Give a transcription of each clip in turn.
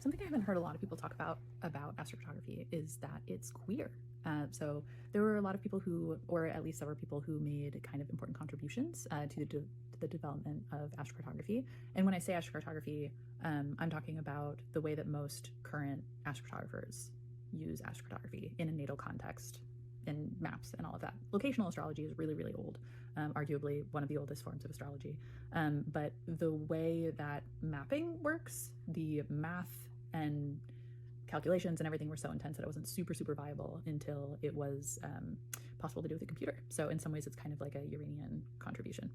Something I haven't heard a lot of people talk about astrocartography is that it's queer. So there were a lot of people who, or at least several people who made kind of important contributions to the development of astrocartography. And when I say astrocartography, I'm talking about the way that most current astrocartographers use astrocartography in a natal context, in maps and all of that. Locational astrology is really, really old, arguably one of the oldest forms of astrology. But the way that mapping works, the math and calculations and everything were so intense that it wasn't super viable until it was possible to do with a computer. So in some ways it's kind of like a Uranian contribution.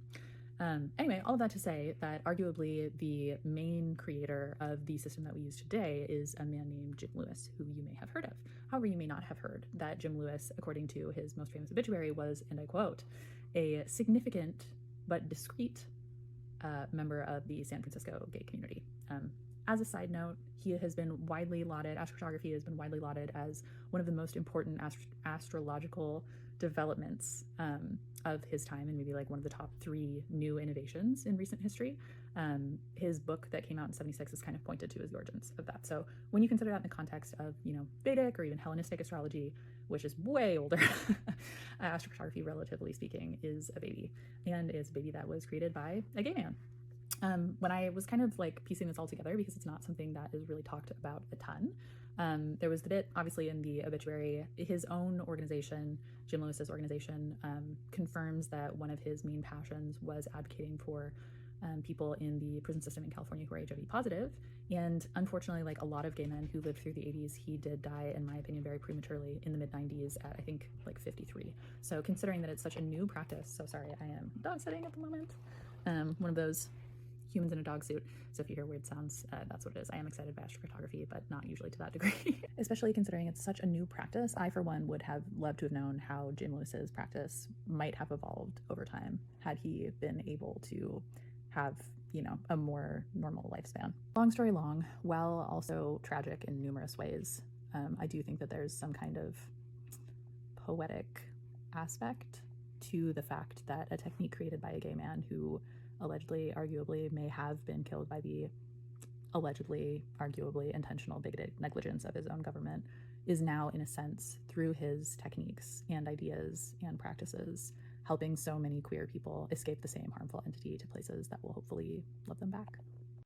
Anyway, all of that to say that arguably the main creator of the system that we use today is a man named Jim Lewis, who you may have heard of. However, you may not have heard that Jim Lewis, according to his most famous obituary, was, and I quote, a significant but discreet member of the San Francisco gay community. As a side note, he has been widely lauded, astrocartography has been widely lauded as one of the most important astrological developments of his time, and maybe like one of the top 3 new innovations in recent history. His book that came out in 76 is kind of pointed to as the origins of that. So when you consider that in the context of, Vedic or even Hellenistic astrology, which is way older, astrocartography, relatively speaking, is a baby, and is a baby that was created by a gay man. When I was kind of like piecing this all together, because it's not something that is really talked about a ton, there was the bit, obviously, in the obituary. His own organization, Jim Lewis's organization, confirms that one of his main passions was advocating for people in the prison system in California who are HIV positive. And unfortunately, like a lot of gay men who lived through the 80s, he did die, in my opinion, very prematurely in the mid-90s at, I think, like 53. So considering that it's such a new practice, so sorry, I am dog sitting at the moment. One of those humans in a dog suit. So if you hear weird sounds, that's what it is. I am excited by astrocartography, but not usually to that degree. Especially considering it's such a new practice. I, for one, would have loved to have known how Jim Lewis's practice might have evolved over time had he been able to have, a more normal lifespan. Long story long, while also tragic in numerous ways, I do think that there's some kind of poetic aspect to the fact that a technique created by a gay man who allegedly, arguably, may have been killed by the allegedly, arguably, intentional bigoted negligence of his own government, is now, in a sense, through his techniques and ideas and practices, helping so many queer people escape the same harmful entity to places that will hopefully love them back.